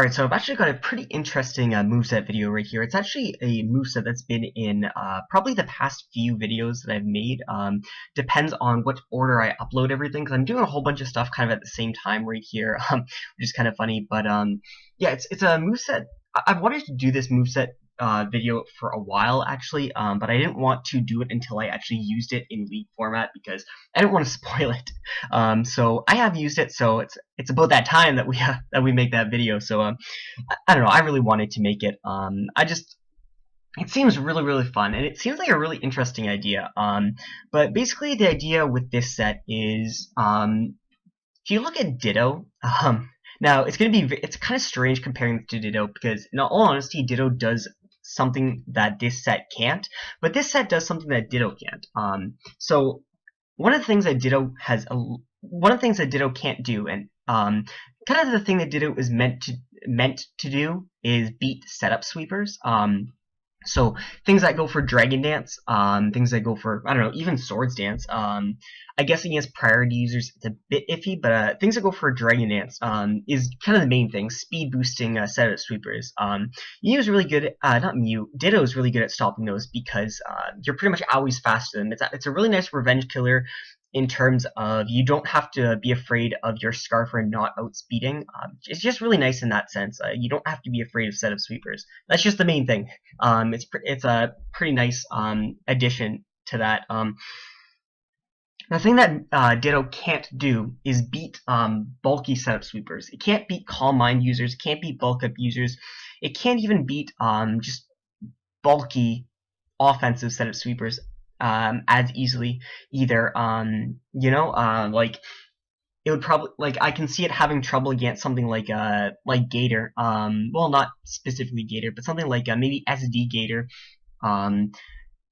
Alright, so I've actually got a pretty interesting moveset video right here. It's actually a moveset that's been in probably the past few videos that I've made. Depends on what order I upload everything, because I'm doing a whole bunch of stuff kind of at the same time right here, which is kind of funny. But yeah, it's a moveset. I've wanted to do this moveset video for a while actually, but I didn't want to do it until I actually used it in League format because I didn't want to spoil it. So I have used it, so it's about that time that we make that video. So I don't know. I really wanted to make it. It seems really fun, and it seems like a really interesting idea. But basically the idea with this set is if you look at Ditto. Now it's kind of strange comparing to Ditto because in all honesty Ditto does something that this set can't, but this set does something that Ditto can't. So one of the things that Ditto can't do, and kind of the thing that Ditto is meant to do, is beat setup sweepers. So things that go for Dragon Dance, things that go for, I don't know, even Swords Dance. I guess against priority users it's a bit iffy, but things that go for Dragon Dance is kind of the main thing. Speed boosting setup sweepers. Mew is really good. Not Mew. Ditto is really good at stopping those because you're pretty much always faster than them. It's a really nice revenge killer in terms of you don't have to be afraid of your Scarfer not outspeeding. It's just really nice in that sense. You don't have to be afraid of setup sweepers. That's just the main thing. It's a pretty nice addition to that. The thing that Ditto can't do is beat bulky setup sweepers. It can't beat Calm Mind users. It can't beat bulk up users. It can't even beat just bulky offensive setup sweepers as easily either. Like it would probably, like, I can see it having trouble against something like Gator. Well, not specifically Gator, but something like maybe SD Gator.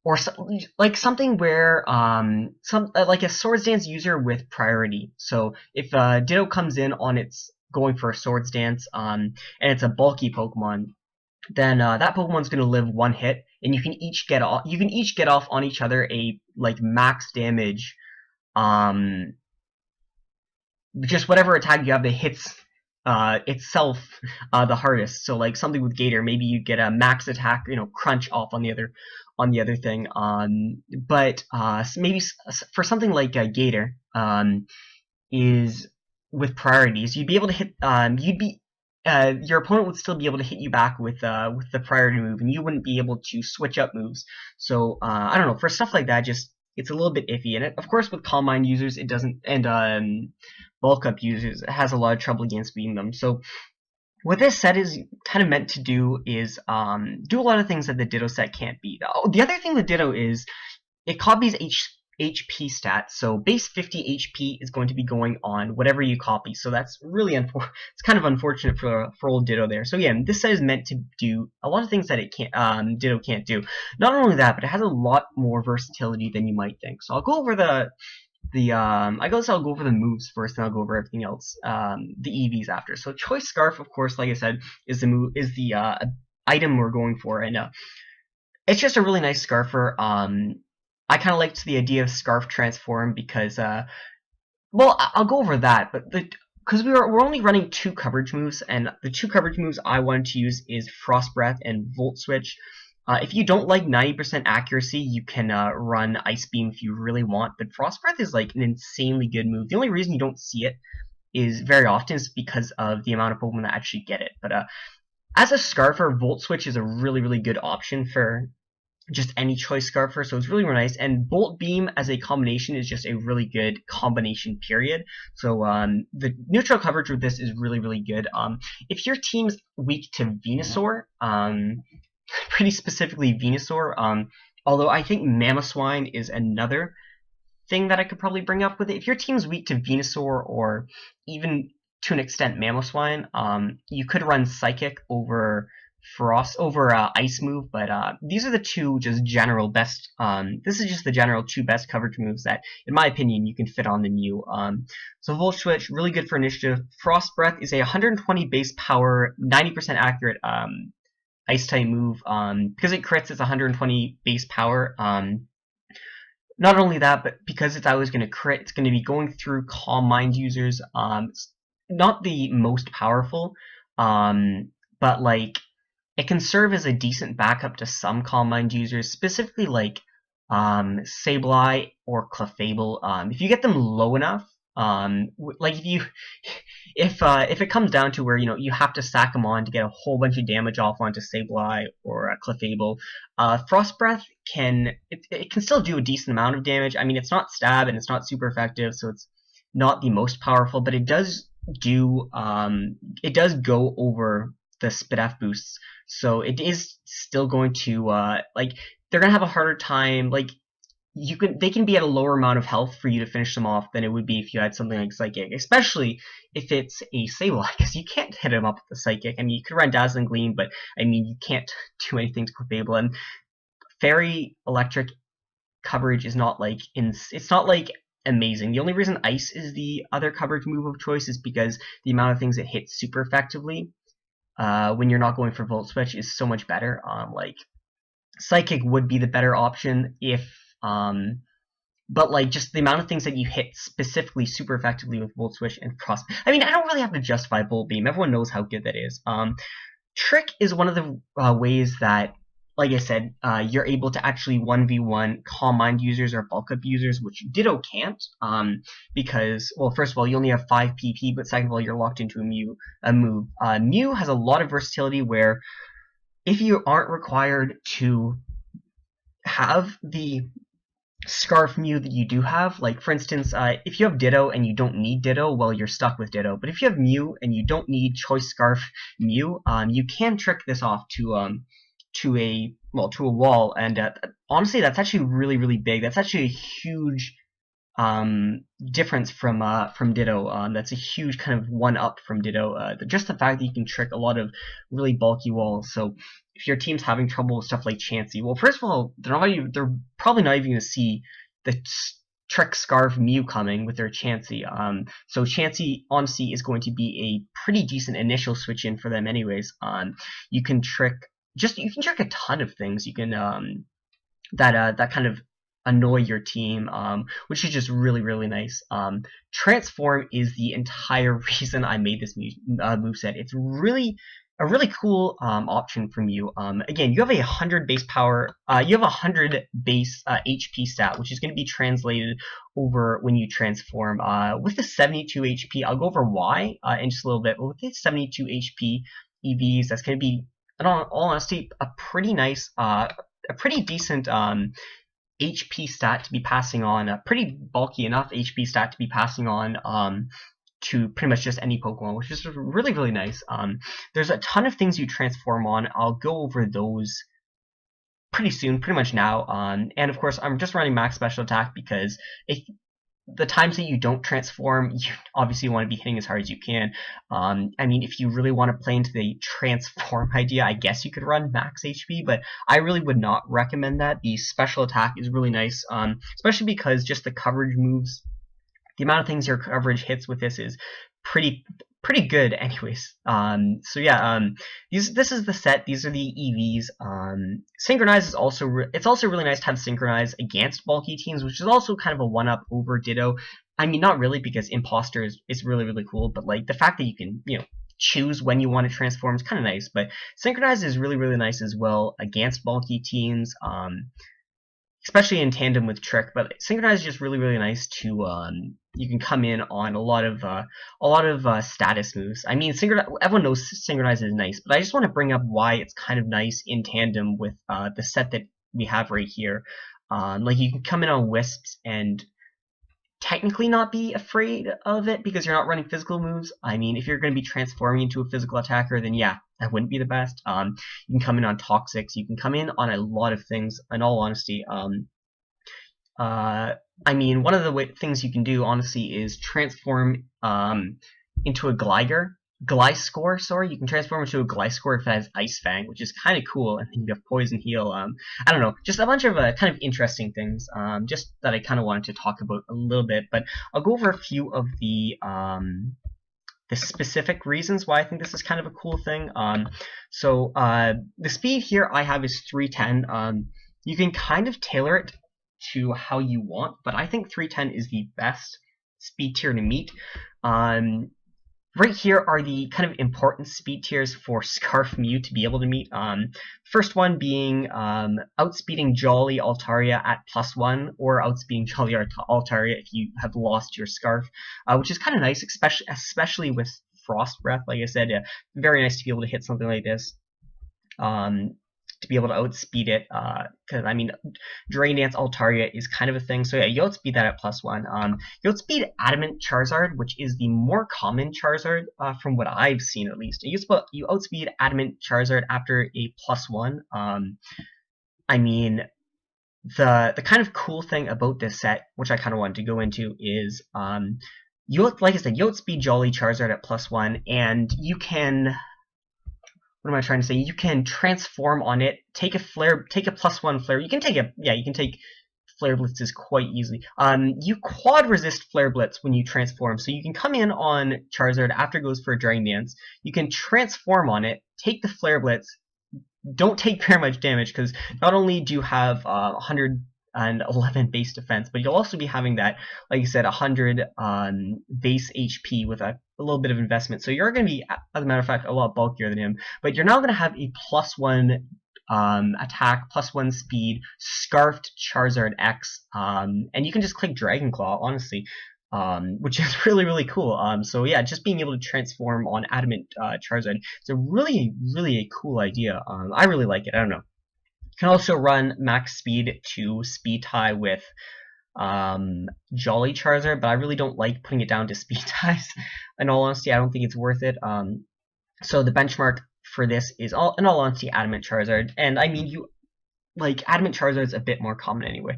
Or like something where like a Swords Dance user with priority. So if Ditto comes in on its going for a Swords Dance, and it's a bulky Pokemon, then that Pokemon's gonna live one hit, and you can each get off. You can each get off on each other a like max damage, just whatever attack you have that hits itself the hardest. So like something with Gator, maybe you get a max attack, crunch off on the other thing. But maybe for something like Gator, is with priorities, you'd be able to hit. Your opponent would still be able to hit you back with the priority move, and you wouldn't be able to switch up moves. So I don't know, for stuff like that, just it's a little bit iffy. And of course, with Calm Mind users, it doesn't, and bulk up users, it has a lot of trouble against beating them. So what this set is kind of meant to do is do a lot of things that the Ditto set can't beat. Oh, the other thing with Ditto is it copies HP stats, so base 50 HP is going to be going on whatever you copy. So that's really it's kind of unfortunate for old Ditto there. So yeah, this set is meant to do a lot of things that it can't, Ditto can't do. Not only that, but it has a lot more versatility than you might think. So I'll go over I guess I'll go over the moves first, and I'll go over everything else, the EVs after. So Choice Scarf, of course, like I said, is the item we're going for, and it's just a really nice Scarfer. I kind of liked the idea of Scarf+Transform because, well, I'll go over that, but because we're only running 2 coverage moves, and the 2 coverage moves I wanted to use is Frost Breath and Volt Switch. If you don't like 90% accuracy, you can run Ice Beam if you really want, but Frost Breath is like an insanely good move. The only reason you don't see it is very often is because of the amount of Pokemon that actually get it. But as a Scarfer, Volt Switch is a really good option for just any choice Scarfer, so it's really nice. And Bolt Beam as a combination is just a really good combination, period. So the neutral coverage with this is really good. If your team's weak to Venusaur, pretty specifically Venusaur, although I think Mamoswine is another thing that I could probably bring up with it. If your team's weak to Venusaur, or even to an extent Mamoswine, you could run Psychic over Ice move, but these are the two just general best. This is just the general 2 best coverage moves that, in my opinion, you can fit on the Mew. So Volt Switch, really good for initiative. Frost Breath is a 120 base power, 90% accurate Ice type move. Because it crits, it's 120 base power. Not only that, but because it's always going to crit, it's going to be going through Calm Mind users. It's not the most powerful. but like it can serve as a decent backup to some Calm Mind users, specifically like Sableye or Clefable. If you get them low enough, like if it comes down to where you have to stack them on to get a whole bunch of damage off onto Sableye or Clefable, Frost Breath it can still do a decent amount of damage. I mean, it's not stab and it's not super effective, so it's not the most powerful, but it does go over the Spidef boosts, so it is still going to like they're gonna have a harder time. Like they can be at a lower amount of health for you to finish them off than it would be if you had something like Psychic, especially if it's a Sableye, because you can't hit him up with the Psychic. I mean, you could run Dazzling Gleam, but I mean, you can't do anything to Clefable. And Fairy Electric coverage is not like it's not like amazing. The only reason Ice is the other coverage move of choice is because the amount of things it hits super effectively when you're not going for Volt Switch is so much better. Like Psychic would be the better option if but like just the amount of things that you hit specifically super effectively with Volt Switch and Frost. I mean, I don't really have to justify Bolt Beam. Everyone knows how good that is. Trick is one of the ways that, like I said, you're able to actually 1v1 Calm Mind users or Bulk Up users, which Ditto can't, because, well, first of all, you only have 5 PP, but second of all, you're locked into a move. Mew has a lot of versatility where if you aren't required to have the Scarf Mew that you do have, like for instance, if you have Ditto and you don't need Ditto, well, you're stuck with Ditto. But if you have Mew and you don't need Choice Scarf Mew, you can trick this off to a wall, and honestly, that's actually really big. That's actually a huge difference from Ditto. That's a huge kind of one up from Ditto. Just the fact that you can trick a lot of really bulky walls. So if your team's having trouble with stuff like Chansey, well, first of all, they're probably not even going to see the Trick Scarf Mew coming with their Chansey. So Chansey honestly is going to be a pretty decent initial switch in for them, anyways. You can trick a ton of things. You can that kind of annoy your team, which is just really nice. Transform is the entire reason I made this moveset. It's a really cool option from you. Again, you have 100 base power. You have 100 base HP stat, which is going to be translated over when you transform. With the 72 HP, I'll go over why in just a little bit. But with the 72 HP EVs, that's going to be, in all honesty, a pretty nice, a pretty decent HP stat to be passing on, a pretty bulky enough HP stat to be passing on to pretty much just any Pokemon, which is really nice. There's a ton of things you transform on. I'll go over those pretty soon, pretty much now. And of course, I'm just running max special attack because the times that you don't transform, you obviously want to be hitting as hard as you can. I mean, if you really want to play into the transform idea, I guess you could run max HP, but I really would not recommend that. The special attack is really nice, especially because just the coverage moves, the amount of things your coverage hits with this is pretty good anyways. So yeah, this is the set. These are the EVs. Synchronize is also it's also really nice to have Synchronize against bulky teams, which is also kind of a one-up over Ditto. I mean, not really, because Imposter is really cool, but like the fact that you can choose when you want to transform is kind of nice. But Synchronize is really nice as well against bulky teams. Especially in tandem with Trick, but Synchronize is just really nice to you can come in on a lot of status moves. I mean, everyone knows Synchronize is nice, but I just want to bring up why it's kind of nice in tandem with the set that we have right here. Like you can come in on Wisps and technically not be afraid of it because you're not running physical moves. I mean, if you're going to be transforming into a physical attacker, then yeah, that wouldn't be the best. You can come in on Toxics. You can come in on a lot of things, in all honesty. I mean, one of the things you can do, honestly, is transform into a Gliscor, sorry. You can transform into a Gliscor if it has Ice Fang, which is kind of cool, and then you have Poison Heal. I don't know, just a bunch of kind of interesting things, just that I kind of wanted to talk about a little bit, but I'll go over a few of the specific reasons why I think this is kind of a cool thing. So the speed here I have is 310. You can kind of tailor it to how you want, but I think 310 is the best speed tier to meet. right here are the kind of important speed tiers for Scarf Mew to be able to meet. First one being outspeeding Jolly Altaria at +1, or outspeeding Jolly Altaria if you have lost your Scarf, which is kind of nice, especially with Frost Breath. Like I said, very nice to be able to hit something like this. To be able to outspeed it, because I mean, Drain Dance Altaria is kind of a thing. So yeah, you outspeed that at +1. You outspeed Adamant Charizard, which is the more common Charizard from what I've seen at least. You outspeed Adamant Charizard after a +1. I mean, the kind of cool thing about this set, which I kind of wanted to go into, is like I said, you outspeed Jolly Charizard at +1, and you can. What am I trying to say? You can transform on it, take a +1 flare. You can take flare blitzes quite easily. You quad resist flare blitz when you transform, so you can come in on Charizard after it goes for a Drain Dance. You can transform on it, take the flare blitz, don't take very much damage, because not only do you have 111 base defense, but you'll also be having that, like you said, 100 base HP with a little bit of investment. So you're going to be, as a matter of fact, a lot bulkier than him, but you're now going to have a +1 attack, +1 speed, Scarfed Charizard X, and you can just click Dragon Claw, honestly. Which is really, really cool. So yeah, just being able to transform on Adamant Charizard, it's a really, really a cool idea. I really like it. I don't know. You can also run max speed to speed tie with Jolly Charizard, but I really don't like putting it down to speed ties. In all honesty, I don't think it's worth it. So the benchmark for this is, in all honesty, Adamant Charizard, and I mean, Adamant Charizard is a bit more common anyway.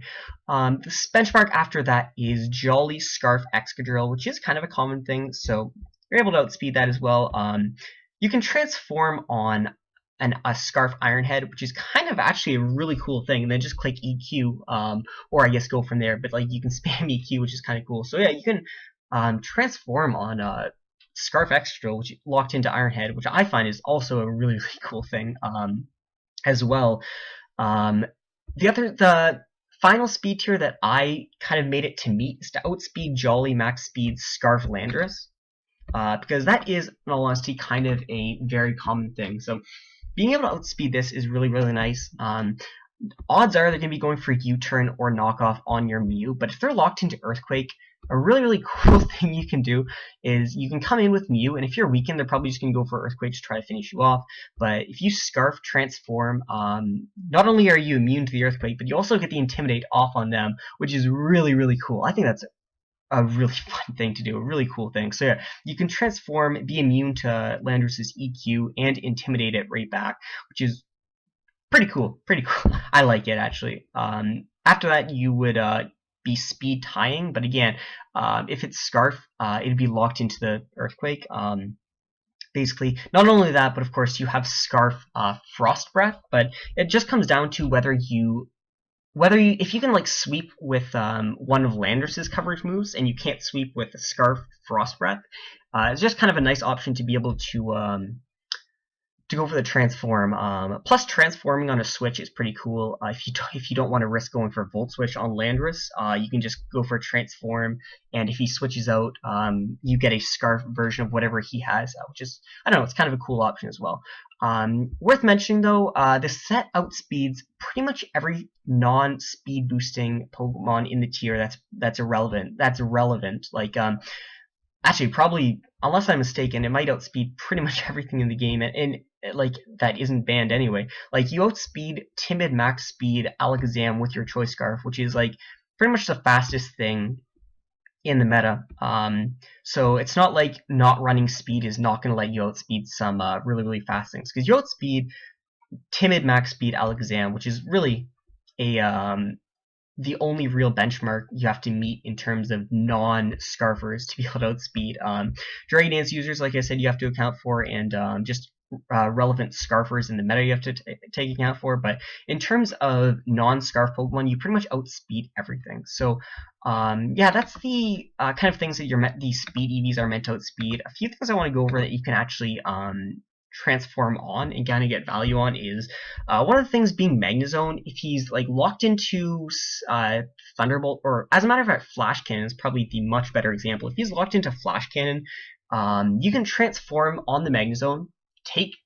The benchmark after that is Jolly Scarf Excadrill, which is kind of a common thing, so you're able to outspeed that as well. You can transform on a Scarf Ironhead, which is kind of actually a really cool thing, and then just click EQ, or I guess go from there, but like you can spam EQ, which is kind of cool. So yeah, you can transform on Scarf Excadrill, which locked into Ironhead, which I find is also a really, really cool thing as well. The final speed tier that I kind of made it to meet is to outspeed Jolly max speed Scarf Landorus, because that is, in all honesty, kind of a very common thing. So being able to outspeed this is really, really nice. Odds are they're going to be going for U-turn or knockoff on your Mew, but if they're locked into Earthquake, a really, really cool thing you can do is you can come in with Mew, and if you're weakened, they're probably just going to go for Earthquake to try to finish you off. But if you Scarf Transform, not only are you immune to the Earthquake, but you also get the Intimidate off on them, which is really, really cool. I think that's a really fun thing to do, a really cool thing. So yeah, you can transform, be immune to Landorus's EQ, and intimidate it right back, which is pretty cool. Pretty cool. I like it, actually. After that, you would be speed tying, but again, if it's Scarf, it'd be locked into the Earthquake. Basically, not only that, but of course you have Scarf Frost Breath, but it just comes down to if you can like sweep with one of Landorus's coverage moves, and you can't sweep with Scarf Frost Breath, it's just kind of a nice option to be able to go for the transform. Plus, transforming on a switch is pretty cool. If you don't want to risk going for Volt Switch on Landorus, you can just go for a transform, and if he switches out, you get a Scarf version of whatever he has, which is, I don't know, it's kind of a cool option as well. Worth mentioning though, this set outspeeds pretty much every non-speed boosting Pokemon in the tier that's irrelevant. Like, actually, probably, unless I'm mistaken, it might outspeed pretty much everything in the game, and like that isn't banned anyway. Like, you outspeed Timid max speed Alakazam with your Choice Scarf, which is like pretty much the fastest thing in the meta. So it's not like not running speed is not going to let you outspeed some really, really fast things, because you outspeed Timid max speed Alakazam, which is really the only real benchmark you have to meet in terms of non-Scarfers to be able to outspeed. Dragon Dance users, like I said, you have to account for, and just relevant Scarfers in the meta you have to take account for. But in terms of non-Scarf Pokemon, you pretty much outspeed everything. So yeah, that's the kind of these speed EVs are meant to outspeed. A few things I want to go over that you can actually transform on and kind of get value on is one of the things being Magnezone. If he's like locked into Thunderbolt, or as a matter of fact, Flash Cannon is probably the much better example. If he's locked into Flash Cannon, you can transform on the Magnezone, take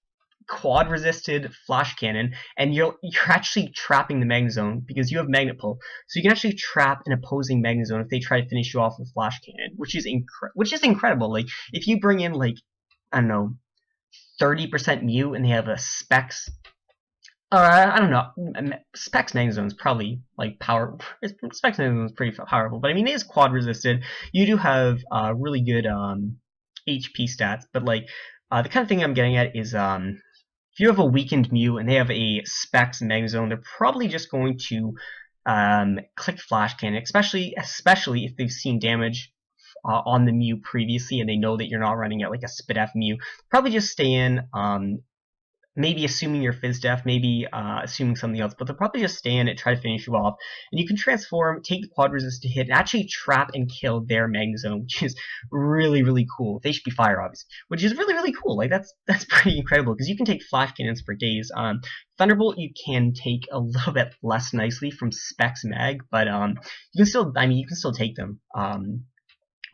quad resisted flash cannon, and you're actually trapping the Magnezone because you have Magnet Pull, so you can actually trap an opposing Magnezone if they try to finish you off with flash cannon, which is incredible. Like if you bring in like, I don't know, 30% Mew and they have a Specs. I don't know. Specs Magnezone is probably like power. Specs Magnezone is pretty powerful, but I mean it is quad resisted. You do have really good HP stats, but like the kind of thing I'm getting at is if you have a weakened Mew and they have a Specs Magnezone, they're probably just going to click Flash Cannon, especially if they've seen damage on the Mew previously and they know that you're not running it like a Spit F Mew. Probably just stay in, maybe assuming you're Fizz Def, maybe assuming something else, but they'll probably just stay in it, try to finish you off, and you can transform, take the quad resist to hit, and actually trap and kill their Magnezone, which is really, really cool. They should be fire, obviously, which is really, really cool. Like that's pretty incredible because you can take flash cannons for days. Thunderbolt you can take a little bit less nicely from Specs Mag, but you can still, you can still take them.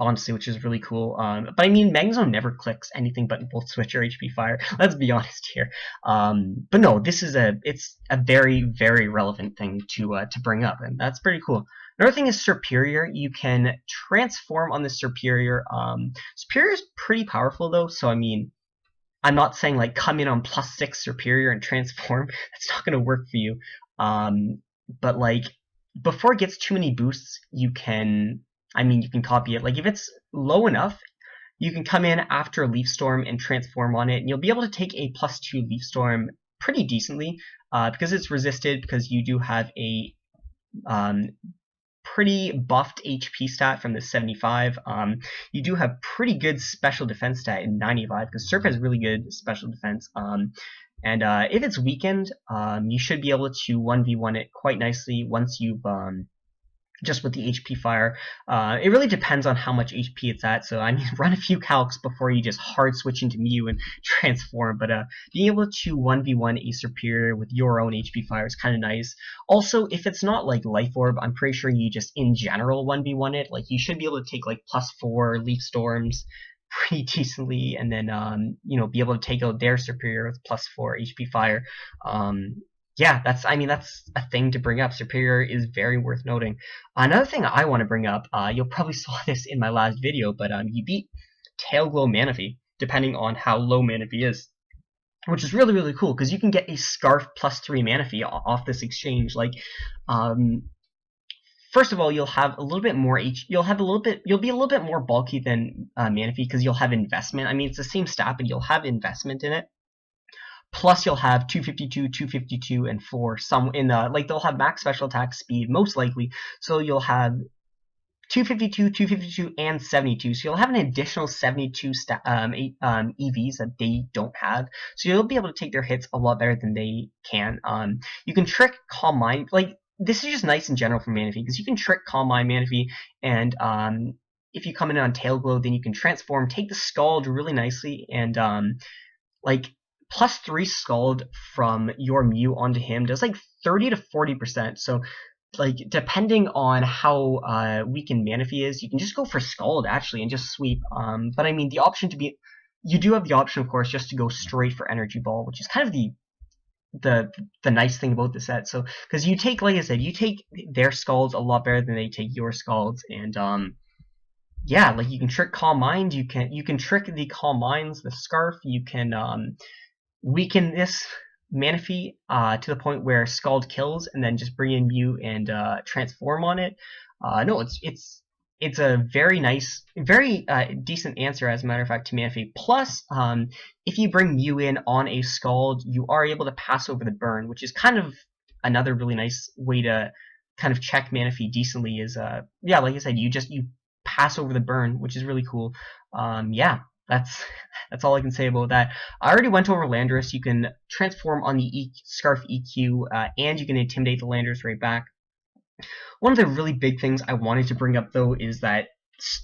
Honestly, which is really cool. But I mean, Magnezone never clicks anything but Volt Switch or HP Fire. Let's be honest here. But no, it's a very, very relevant thing to bring up, and that's pretty cool. Another thing is Superior. You can transform on the Superior. Superior is pretty powerful though, so I mean, I'm not saying like come in on +6 Superior and transform. That's not going to work for you. But like before it gets too many boosts, you can copy it. Like if it's low enough, you can come in after Leaf Storm and transform on it, and you'll be able to take a +2 Leaf Storm pretty decently because it's resisted, because you do have a pretty buffed HP stat from the 75. You do have pretty good special defense stat in 95 because Surf has really good special defense. And if it's weakened, you should be able to 1v1 it quite nicely once you've just with the HP Fire. It really depends on how much HP it's at, so I mean run a few calcs before you just hard switch into Mew and transform, but being able to 1v1 a Superior with your own HP Fire is kind of nice. Also, if it's not like Life Orb, I'm pretty sure you just in general 1v1 it. Like you should be able to take like +4 Leaf Storms pretty decently, and then be able to take out their Superior with +4 HP Fire. Yeah, that's a thing to bring up. Superior is very worth noting. Another thing I want to bring up, you'll probably saw this in my last video, but you beat Tail Glow Manaphy, depending on how low Manaphy is, which is really, really cool, because you can get a Scarf +3 Manaphy off this exchange. Like, first of all, you'll have a little bit more you'll be a little bit more bulky than Manaphy, because you'll have investment. I mean, it's the same stat, but you'll have investment in it. Plus, you'll have 252, 252, and 4. Some in the they'll have max special attack speed most likely. So you'll have 252, 252, and 72. So you'll have an additional 72 EVs that they don't have. So you'll be able to take their hits a lot better than they can. You can trick Calm Mind. Like this is just nice in general for Manaphy, because you can trick Calm Mind Manaphy, and if you come in on Tail Glow, then you can transform, take the Scald really nicely, and +3 Scald from your Mew onto him does like 30 to 40%. So, like, depending on how weakened Manaphy is, you can just go for Scald actually and just sweep. But I mean, you do have the option, of course, just to go straight for Energy Ball, which is kind of the nice thing about the set. So, because you take, like I said, you take their Scalds a lot better than they take your Scalds, and yeah, like you can trick Calm Mind, you can trick the Calm Minds, the Scarf, you can weaken this Manaphy to the point where Scald kills, and then just bring in Mew and transform on it. No, it's a very nice, very decent answer, as a matter of fact, to Manaphy. Plus, if you bring Mew in on a Scald, you are able to pass over the burn, which is kind of another really nice way to kind of check Manaphy decently. Is yeah, like I said, you pass over the burn, which is really cool. Yeah. That's all I can say about that. I already went over Landorus. You can transform on the Scarf EQ, and you can intimidate the Landorus right back. One of the really big things I wanted to bring up, though, is that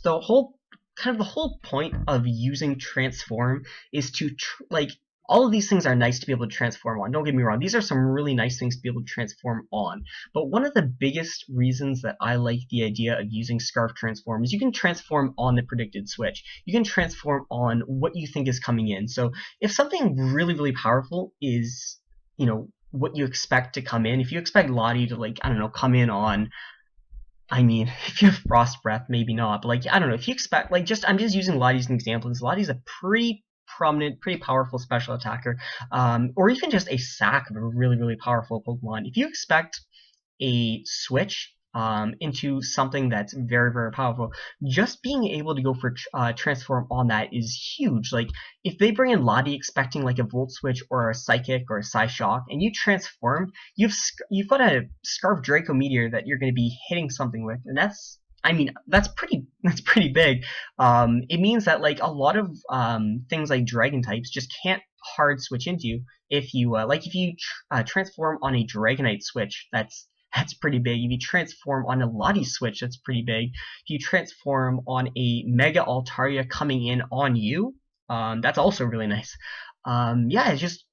the whole point of using Transform is to all of these things are nice to be able to transform on. Don't get me wrong, these are some really nice things to be able to transform on. But one of the biggest reasons that I like the idea of using Scarf Transform is you can transform on the predicted switch. You can transform on what you think is coming in. So if something really, really powerful is, what you expect to come in, if you expect Lottie to, like, I don't know, come in on, I mean, if you have Frost Breath, maybe not, but, like, I don't know, if you expect, like, I'm just using Lottie as an example, because Lottie's a pretty prominent, pretty powerful special attacker, or even just a sack of a really, really powerful Pokemon. If you expect a switch into something that's very, very powerful, just being able to go for transform on that is huge. Like, if they bring in Lottie expecting like a Volt Switch or a Psychic or a Psyshock, and you transform, you've got a Scarf Draco Meteor that you're going to be hitting something with, and that's pretty big. It means that like a lot of things like Dragon types just can't hard switch into you. If you transform on a Dragonite switch, that's pretty big. If you transform on a Lottie switch, that's pretty big. If you transform on a Mega Altaria coming in on you, that's also really nice. Yeah, it's just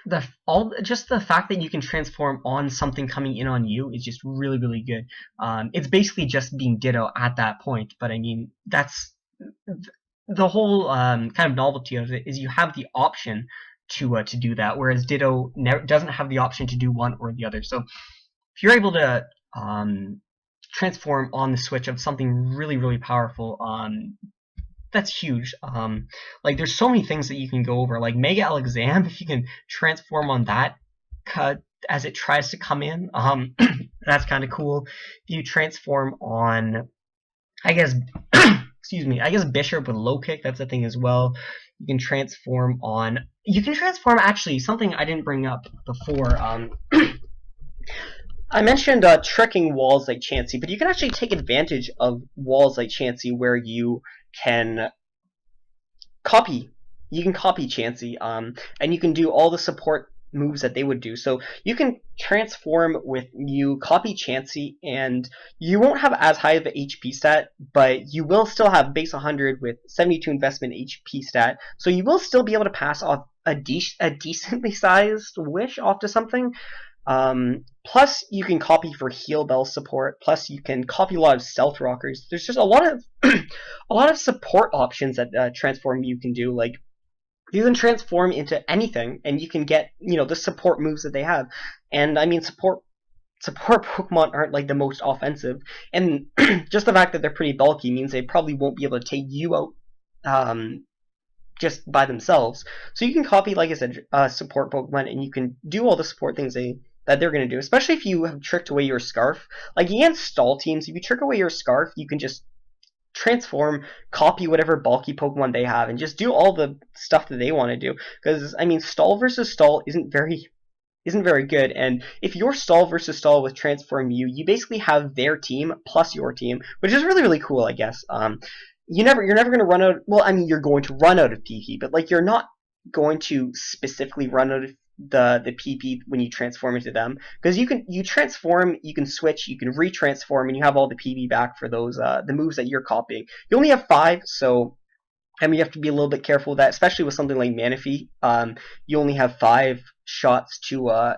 the fact that you can transform on something coming in on you is just really, really good. It's basically just being Ditto at that point, but I mean, that's the whole kind of novelty of it, is you have the option to do that, whereas Ditto doesn't have the option to do one or the other. So if you're able to transform on the switch of something really, really powerful, that's huge. Like, there's so many things that you can go over. Like Mega Alakazam, if you can transform on that as it tries to come in, that's kind of cool. If you transform on, I guess, excuse me, I guess Bishop with low kick, that's a thing as well. You can transform on. You can transform, actually, something I didn't bring up before. I mentioned tricking walls like Chansey, but you can actually take advantage of walls like Chansey where you can copy. You can copy Chansey, and you can do all the support moves that they would do. So you can transform with you copy Chansey, and you won't have as high of an HP stat, but you will still have base 100 with 72 investment HP stat. So you will still be able to pass off a decently sized wish off to something. Plus, you can copy for Heal Bell support. Plus, you can copy a lot of Stealth Rockers. There's just a lot of a lot of support options that Transform you can do. Like, you can transform into anything, and you can get the support moves that they have. And I mean, support Pokemon aren't like the most offensive, and just the fact that they're pretty bulky means they probably won't be able to take you out just by themselves. So you can copy, like I said, support Pokemon, and you can do all the support things that they're going to do, especially if you have tricked away your Scarf. Like, against stall teams, if you trick away your Scarf, you can just transform, copy whatever bulky Pokemon they have, and just do all the stuff that they want to do. Because, I mean, stall versus stall isn't very good, and if you're stall versus stall with Transform you basically have their team plus your team, which is really, really cool, I guess. You're never going to run out. Well, I mean, you're going to run out of PP, but like, you're not going to specifically run out of the PP when you transform into them, because you transform, you can switch, you can retransform, and you have all the PP back for those the moves that you're copying. You only have 5, so I mean, you have to be a little bit careful with that, especially with something like Manaphy. You only have 5 shots to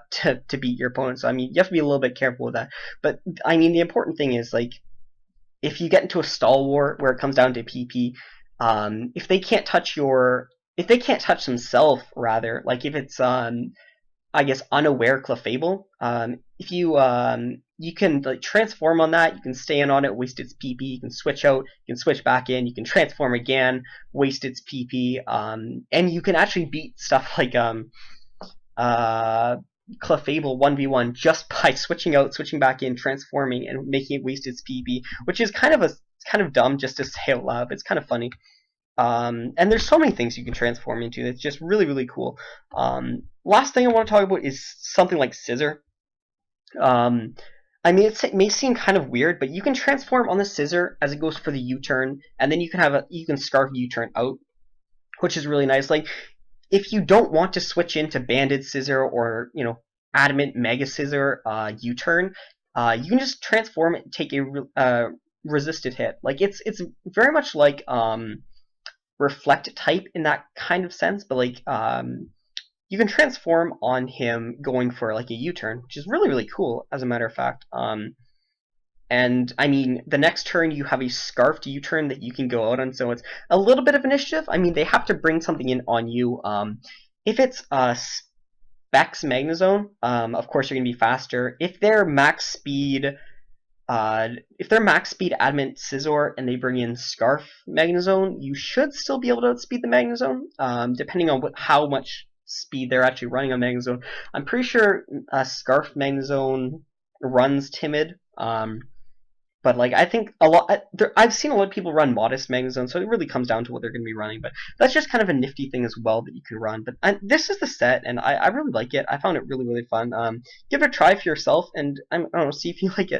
beat your opponent, so I mean, you have to be a little bit careful with that. But I mean, the important thing is, like, if you get into a stall war where it comes down to PP, if they can't touch themselves, rather, like if it's I guess unaware Clefable, if you can like transform on that, you can stay in on it, waste its PP, you can switch out, you can switch back in, you can transform again, waste its PP, and you can actually beat stuff like Clefable 1v1 just by switching out, switching back in, transforming, and making it waste its PP, which is kind of dumb just to say out loud, but it's kind of funny. And there's so many things you can transform into. It's just really, really cool. Last thing I want to talk about is something like Scissor. I mean, it may seem kind of weird, but you can transform on the Scissor as it goes for the U-turn, and then you can Scarf U-turn out, which is really nice. Like, if you don't want to switch into Banded Scissor or Adamant Mega Scissor U-turn, you can just transform it and take a resisted hit. Like, it's very much like reflect type in that kind of sense, but like you can transform on him going for like a U-turn, which is really, really cool, as a matter of fact. And I mean, the next turn you have a scarfed U-turn that you can go out on, so it's a little bit of initiative. I mean, they have to bring something in on you. If it's Specs Magnezone, of course you're gonna be faster. If they're max speed Adamant Scizor and they bring in Scarf Magnezone, you should still be able to outspeed the Magnezone, depending on how much speed they're actually running on Magnezone. I'm pretty sure Scarf Magnezone runs Timid, but like I think I've seen a lot of people run Modest Magnezone, so it really comes down to what they're going to be running. But that's just kind of a nifty thing as well that you can run. But this is the set, and I really like it. I found it really, really fun. Give it a try for yourself, and I don't know, see if you like it.